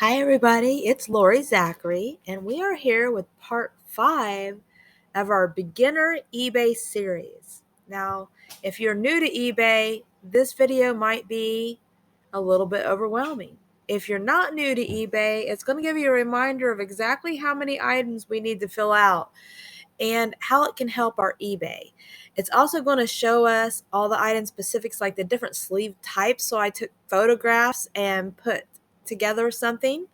Hi, everybody. It's Lori Zachary, and we are here with part 5 of our beginner eBay series. Now, if you're new to eBay, this video might be a little bit overwhelming. If you're not new to eBay, it's going to give you a reminder of exactly how many items we need to fill out and how it can help our eBay. It's also going to show us all the item specifics, like the different sleeve types. So I took photographs and put together something.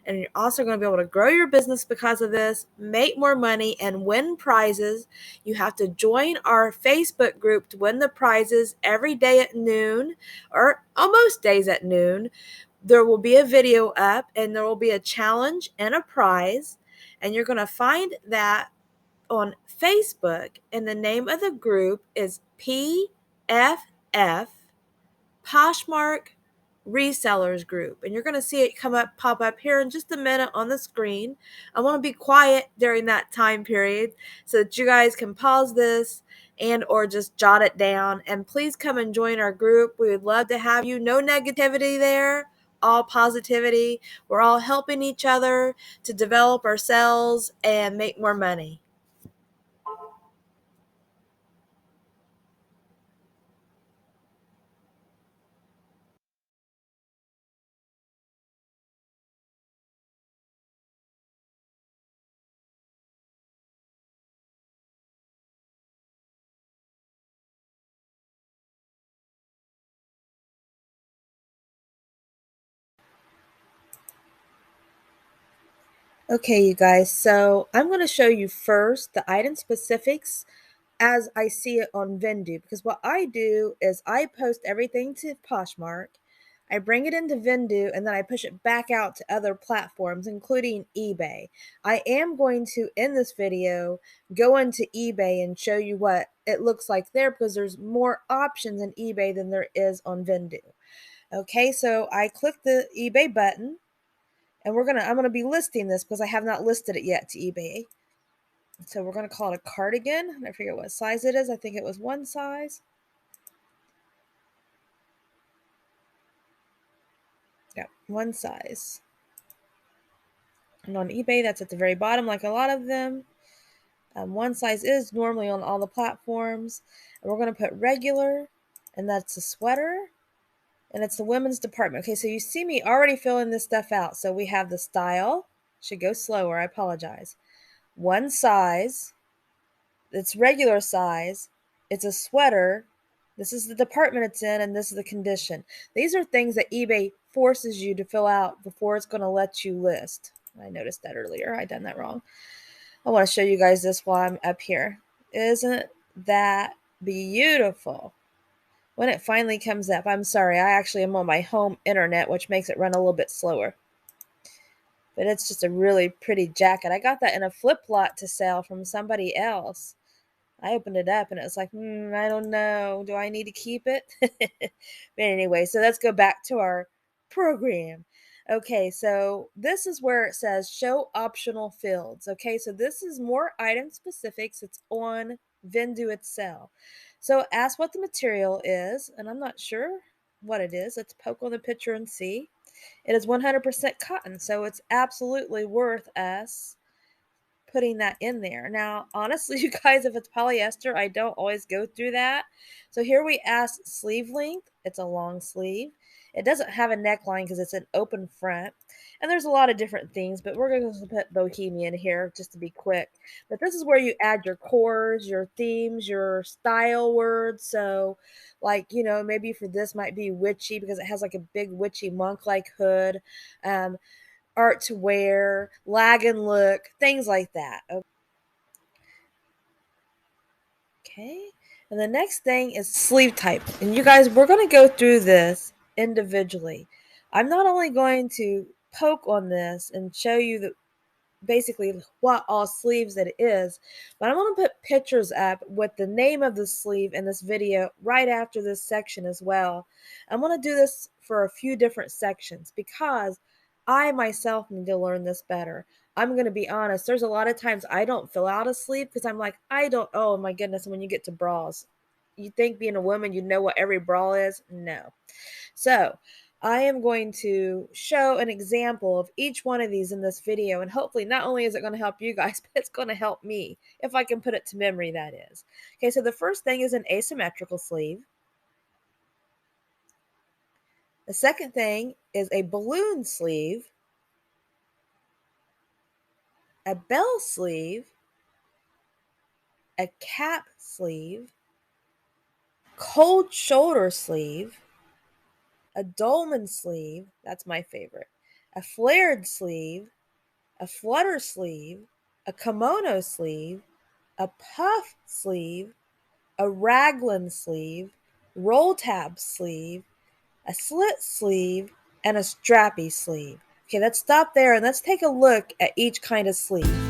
And you're also going to be able to grow your business because of this, make more money, and win prizes. You have to join our Facebook group to win the prizes every day at noon, or almost days at noon. There will be a video up, and there will be a challenge and a prize. And you're going to find that on Facebook, and the name of the group is PFF, Poshmark Resellers Group. And you're going to see it pop up here in just a minute on the screen. I want to be quiet during that time period so that you guys can pause this and or just jot it down. And please come and join our group. We would love to have you. No negativity there, all positivity. We're all helping each other to develop ourselves and make more money. Okay, you guys, so I'm going to show you first the item specifics as I see it on Vendoo, because what I do is I post everything to Poshmark, I bring it into Vendoo, and then I push it back out to other platforms, including eBay. I am going to, in this video, go into eBay and show you what it looks like there, because there's more options in eBay than there is on Vendoo. Okay, so I click the eBay button, and I'm gonna be listing this because I have not listed it yet to eBay. So we're gonna call it a cardigan. I forget what size it is. I think it was one size. Yeah, one size. And on eBay, that's at the very bottom, like a lot of them. One size is normally on all the platforms. And we're gonna put regular, and that's a sweater. And it's the women's department. Okay, so you see me already filling this stuff out. So we have the style. Should go slower, I apologize. One size. It's regular size. It's a sweater. This is the department it's in, and this is the condition. These are things that eBay forces you to fill out before it's going to let you list. I noticed that earlier. I done that wrong. I want to show you guys this while I'm up here. Isn't that beautiful? When it finally comes up, I'm sorry, I actually am on my home internet, which makes it run a little bit slower. But it's just a really pretty jacket. I got that in a flip lot to sell from somebody else. I opened it up and it was like, I don't know. Do I need to keep it? But anyway, so let's go back to our program. Okay, so this is where it says show optional fields. Okay, so this is more item specifics. It's on Vendoo itself. So ask what the material is, and I'm not sure what it is. Let's poke on the picture and see. It is 100% cotton, so it's absolutely worth us putting that in there. Now, honestly, you guys, if it's polyester, I don't always go through that. So here we ask sleeve length. It's a long sleeve. It doesn't have a neckline because it's an open front. And there's a lot of different things, but we're going to put bohemian here just to be quick. But this is where you add your cores, your themes, your style words. So like, maybe for this might be witchy because it has like a big witchy monk-like hood. Art to wear, lag and look, things like that. Okay. And the next thing is sleeve type. And you guys, we're going to go through this individually. I'm not only going to poke on this and show you basically what all sleeves it is, but I'm going to put pictures up with the name of the sleeve in this video right after this section as well. I'm going to do this for a few different sections because I myself need to learn this better. I'm going to be honest, there's a lot of times I don't fill out a sleeve because I'm like, oh my goodness, when you get to bras, you think being a woman, you know what every bra is? No. So I am going to show an example of each one of these in this video, and hopefully not only is it going to help you guys, but it's going to help me, if I can put it to memory, that is. Okay, so the first thing is an asymmetrical sleeve. The second thing is a balloon sleeve, a bell sleeve, a cap sleeve, cold shoulder sleeve, a dolman sleeve, that's my favorite, a flared sleeve, a flutter sleeve, a kimono sleeve, a puff sleeve, a raglan sleeve, roll tab sleeve, a slit sleeve, and a strappy sleeve. Okay, let's stop there and let's take a look at each kind of sleeve.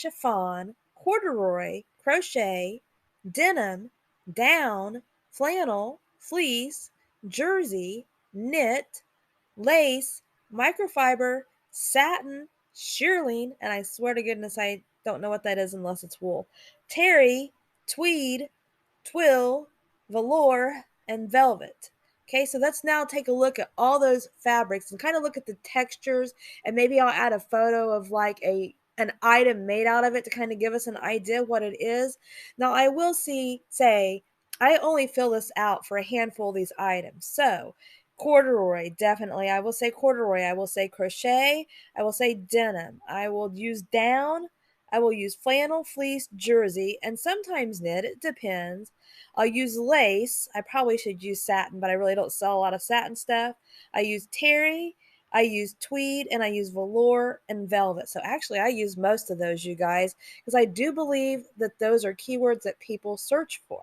chiffon, corduroy, crochet, denim, down, flannel, fleece, jersey, knit, lace, microfiber, satin, shearling, and I swear to goodness I don't know what that is unless it's wool, terry, tweed, twill, velour, and velvet. Okay, so let's now take a look at all those fabrics and kind of look at the textures, and maybe I'll add a photo of like an item made out of it to kind of give us an idea what it is. Now I will say I only fill this out for a handful of these items. So corduroy, definitely. I will say corduroy. I will say crochet. I will say denim. I will use down. I will use flannel, fleece, jersey, and sometimes knit. It depends. I'll use lace. I probably should use satin, but I really don't sell a lot of satin stuff. I use terry. I use tweed, and I use velour and velvet. So actually, I use most of those, you guys, because I do believe that those are keywords that people search for.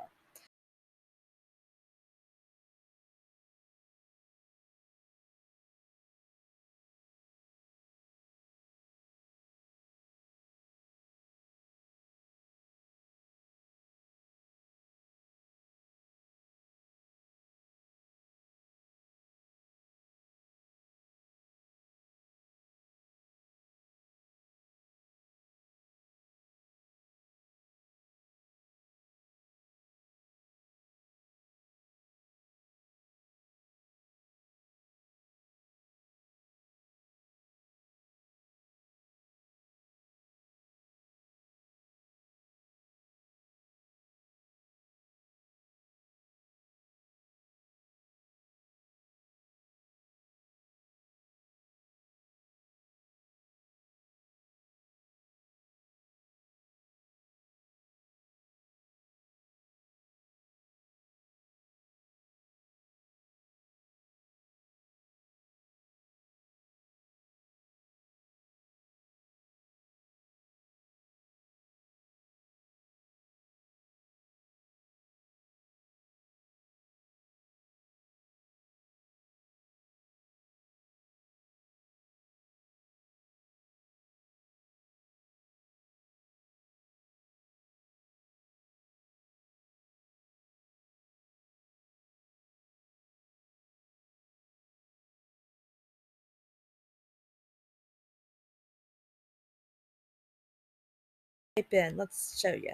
Type in, let's show you.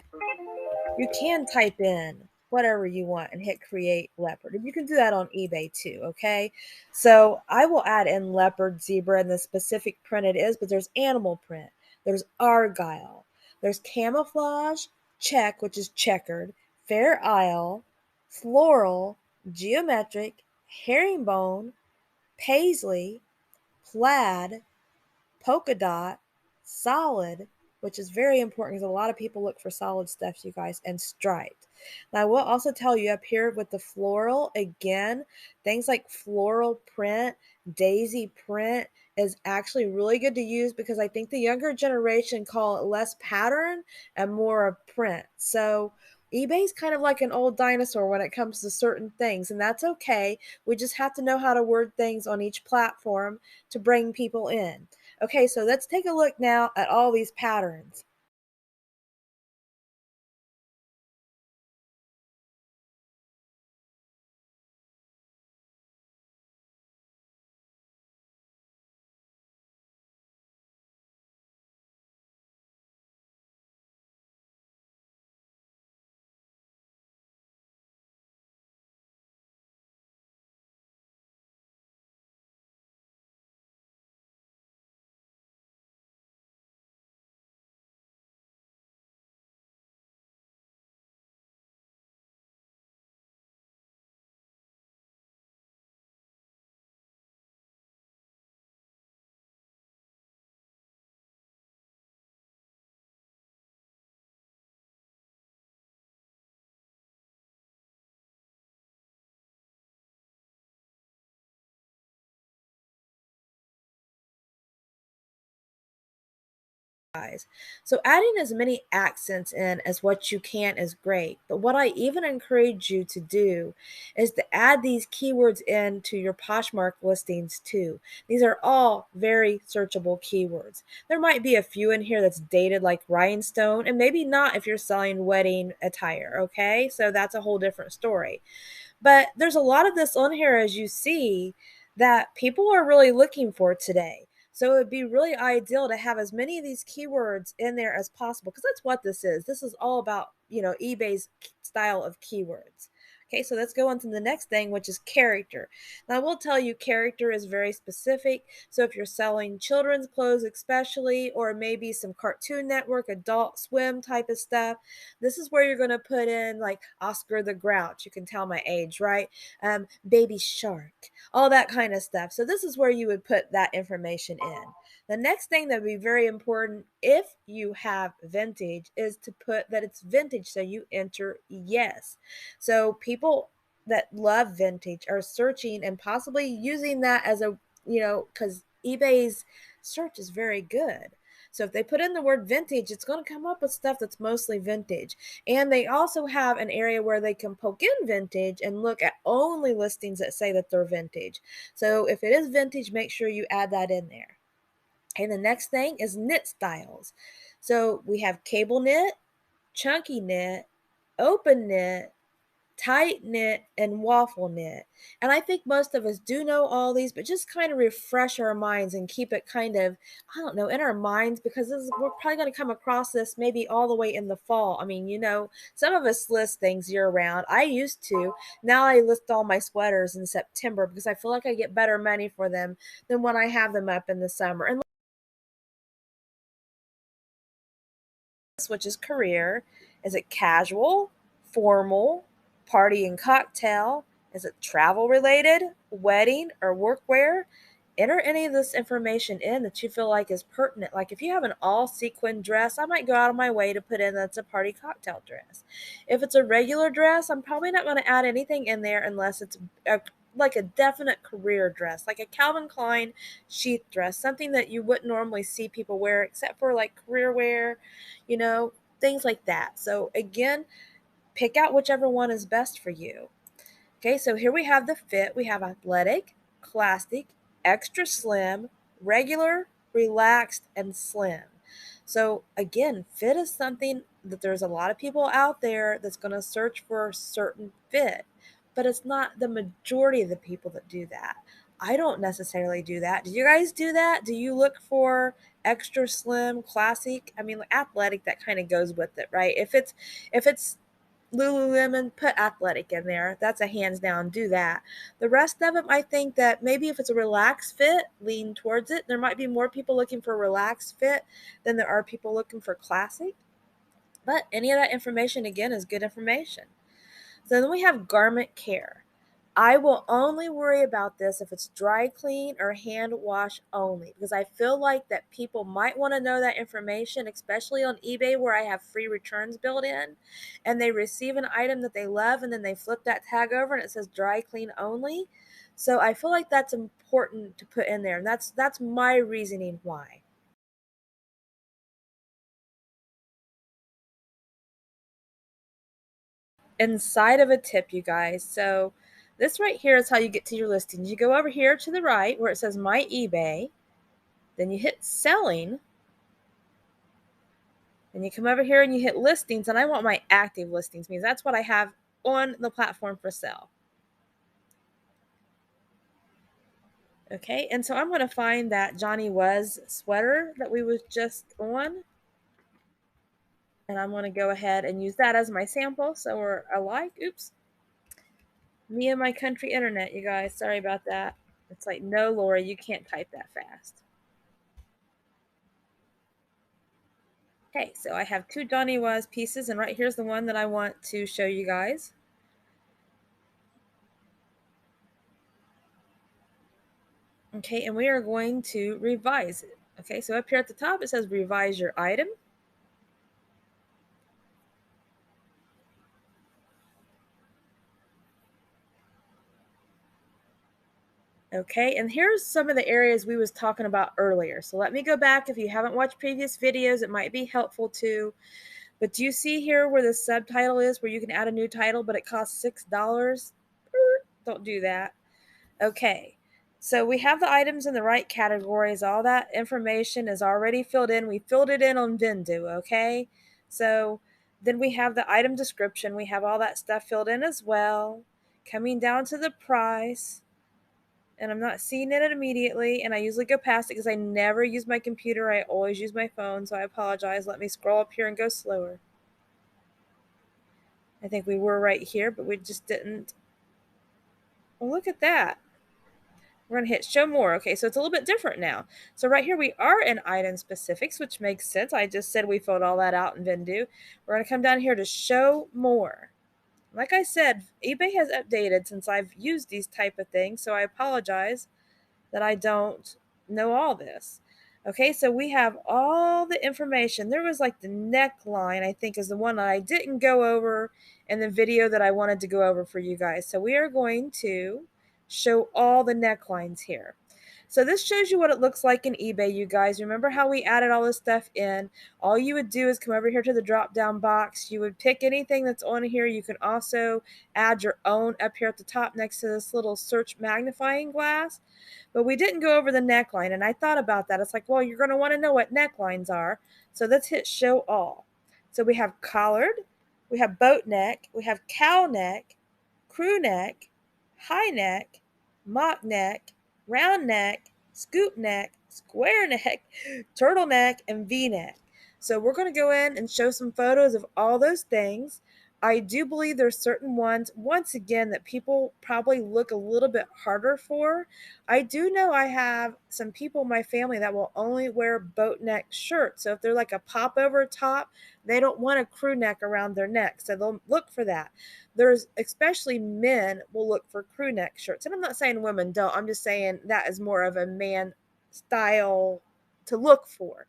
You can type in whatever you want and hit create leopard. And you can do that on eBay too, okay? So I will add in leopard, zebra, and the specific print it is, but there's animal print, there's argyle, there's camouflage, check, which is checkered, fair isle, floral, geometric, herringbone, paisley, plaid, polka dot, solid, which is very important because a lot of people look for solid stuff, you guys, and striped. Now, I will also tell you up here with the floral, again, things like floral print, daisy print is actually really good to use because I think the younger generation call it less pattern and more of print. So eBay's kind of like an old dinosaur when it comes to certain things, and that's okay. We just have to know how to word things on each platform to bring people in. Okay, so let's take a look now at all these patterns. guys. So adding as many accents in as what you can is great, but what I even encourage you to do is to add these keywords into your Poshmark listings too. These are all very searchable keywords. There might be a few in here that's dated like rhinestone, and maybe not if you're selling wedding attire, okay? So that's a whole different story. But there's a lot of this on here, as you see, that people are really looking for today. So it would be really ideal to have as many of these keywords in there as possible, because that's what this is. This is all about, eBay's style of keywords. Okay, so let's go on to the next thing, which is character. Now, I will tell you, character is very specific. So if you're selling children's clothes, especially, or maybe some Cartoon Network, Adult Swim type of stuff, this is where you're going to put in like Oscar the Grouch. You can tell my age, right? Baby Shark, all that kind of stuff. So this is where you would put that information in. The next thing that would be very important if you have vintage is to put that it's vintage. So you enter yes. So people that love vintage are searching and possibly using that as a, because eBay's search is very good. So if they put in the word vintage, it's going to come up with stuff that's mostly vintage. And they also have an area where they can poke in vintage and look at only listings that say that they're vintage. So if it is vintage, make sure you add that in there. And the next thing is knit styles. So we have cable knit, chunky knit, open knit, tight knit, and waffle knit. And I think most of us do know all these, but just kind of refresh our minds and keep it kind of, I don't know, in our minds, because we're probably going to come across this maybe all the way in the fall. I mean, some of us list things year round. I used to. Now I list all my sweaters in September because I feel like I get better money for them than when I have them up in the summer. And which is career. Is it casual, formal, party and cocktail? Is it travel related, wedding, or workwear? Enter any of this information in that you feel like is pertinent. Like if you have an all sequin dress, I might go out of my way to put in that's a party cocktail dress. If it's a regular dress, I'm probably not going to add anything in there unless it's like a definite career dress, like a Calvin Klein sheath dress, something that you wouldn't normally see people wear except for like career wear, things like that. So again, pick out whichever one is best for you. Okay, so here we have the fit. We have athletic, classic, extra slim, regular, relaxed, and slim. So again, fit is something that there's a lot of people out there that's going to search for a certain fit, but it's not the majority of the people that do that. I don't necessarily do that. Do you guys do that? Do you look for extra slim, classic? I mean, like athletic, that kind of goes with it, right? If it's Lululemon, put athletic in there. That's a hands down, do that. The rest of them, I think that maybe if it's a relaxed fit, lean towards it. There might be more people looking for relaxed fit than there are people looking for classic. But any of that information, again, is good information. So then we have garment care. I will only worry about this if it's dry clean or hand wash only, because I feel like that people might want to know that information, especially on eBay where I have free returns built in, and they receive an item that they love and then they flip that tag over and it says dry clean only. So I feel like that's important to put in there, and that's my reasoning why. Inside of a tip, you guys. So this right here is how you get to your listings. You go over here to the right where it says my eBay, then you hit selling, and you come over here and you hit listings, and I want my active listings, means that's what I have on the platform for sale. Okay, and so I'm going to find that Johnny Was sweater that we was just on, and I'm going to go ahead and use that as my sample so we're alike. Oops. Me and my country internet, you guys. Sorry about that. It's like, no, Lori, you can't type that fast. Okay, so I have two Johnny Was pieces, and right here's the one that I want to show you guys. Okay, and we are going to revise it. Okay, so up here at the top, it says revise your item. Okay, and here's some of the areas we was talking about earlier. So let me go back. If you haven't watched previous videos, it might be helpful to. But do you see here where the subtitle is, where you can add a new title, but it costs $6? Don't do that. Okay, so we have the items in the right categories. All that information is already filled in. We filled it in on Vendoo, okay? So then we have the item description. We have all that stuff filled in as well. Coming down to the price, and I'm not seeing it immediately, and I usually go past it because I never use my computer. I always use my phone, so I apologize. Let me scroll up here and go slower. I think we were right here, but we just didn't. Well, look at that. We're going to hit show more. Okay, so it's a little bit different now. So right here we are in item specifics, which makes sense. I just said we filled all that out in Vendoo. We're going to come down here to show more. Like I said, eBay has updated since I've used these type of things, so I apologize that I don't know all this. Okay, so we have all the information. There was like the neckline, I think, is the one that I didn't go over in the video that I wanted to go over for you guys. So we are going to show all the necklines here. So this shows you what it looks like in eBay, you guys. Remember how we added all this stuff in? All you would do is come over here to the drop-down box. You would pick anything that's on here. You can also add your own up here at the top next to this little search magnifying glass. But we didn't go over the neckline, and I thought about that. It's like, well, you're going to want to know what necklines are. So let's hit show all. So we have collared, we have boat neck, we have cow neck, crew neck, high neck, mock neck, round neck, scoop neck, square neck, turtleneck, and V-neck. So we're going to go in and show some photos of all those things. I do believe there's certain ones, once again, that people probably look a little bit harder for. I do know I have some people in my family that will only wear boat neck shirts. So if they're like a pop over top, they don't want a crew neck around their neck. So they'll look for that. There's, especially men will look for crew neck shirts. And I'm not saying women don't. I'm just saying that is more of a man style to look for.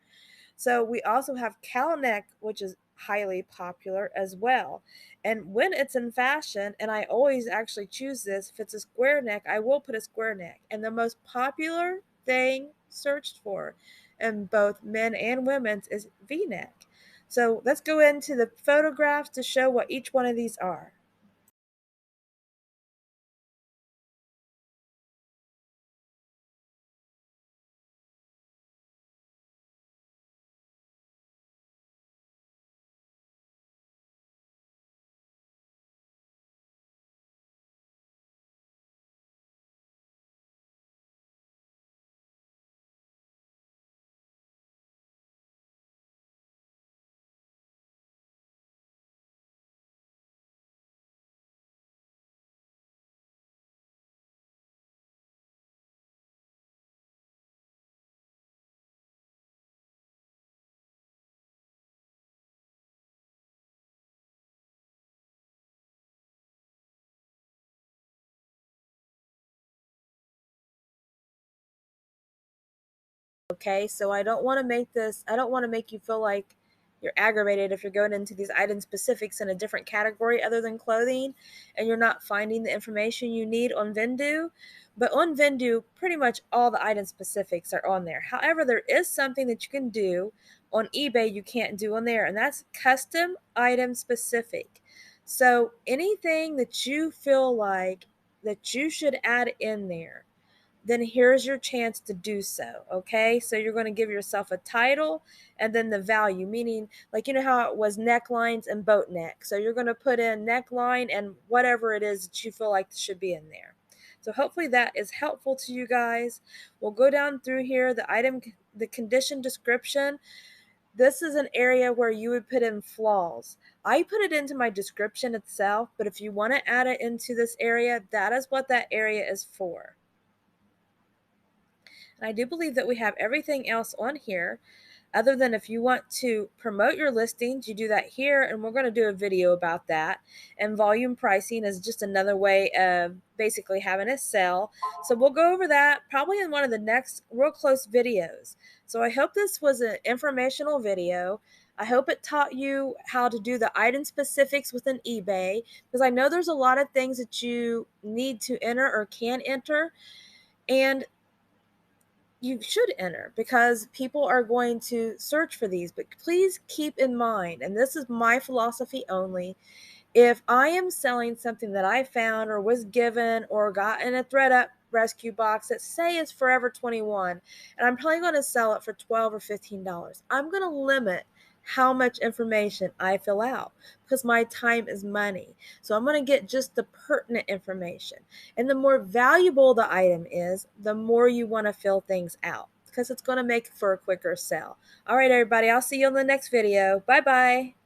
So we also have cow neck, which is highly popular as well. And when it's in fashion, and I always actually choose this, if it's a square neck, I will put a square neck. And the most popular thing searched for in both men and women's is V-neck. So let's go into the photographs to show what each one of these are. Okay, so I don't want to make you feel like you're aggravated if you're going into these item specifics in a different category other than clothing and you're not finding the information you need on Vendoo. But on Vendoo, pretty much all the item specifics are on there. However, there is something that you can do on eBay you can't do on there, and that's custom item specific. So anything that you feel like that you should add in there, then here's your chance to do so. Okay, so you're going to give yourself a title and then the value, meaning, like, you know how it was necklines and boat neck. So you're going to put in neckline and whatever it is that you feel like should be in there. So hopefully that is helpful to you guys. We'll go down through here, the condition description. This is an area where you would put in flaws. I put it into my description itself, but if you want to add it into this area, that is what that area is for. And I do believe that we have everything else on here, other than if you want to promote your listings, you do that here, and we're going to do a video about that. And volume pricing is just another way of basically having a sell. So we'll go over that probably in one of the next real close videos. So I hope this was an informational video. I hope it taught you how to do the item specifics within eBay, because I know there's a lot of things that you need to enter or can enter. And you should enter because people are going to search for these. But please keep in mind, and this is my philosophy only, if I am selling something that I found or was given or got in a ThredUp rescue box that say is Forever 21, and I'm probably going to sell it for $12 or $15, I'm going to limit how much information I fill out because my time is money. So I'm going to get just the pertinent information. And the more valuable the item is, the more you want to fill things out because it's going to make for a quicker sale. All right, everybody, I'll see you on the next video. Bye-bye.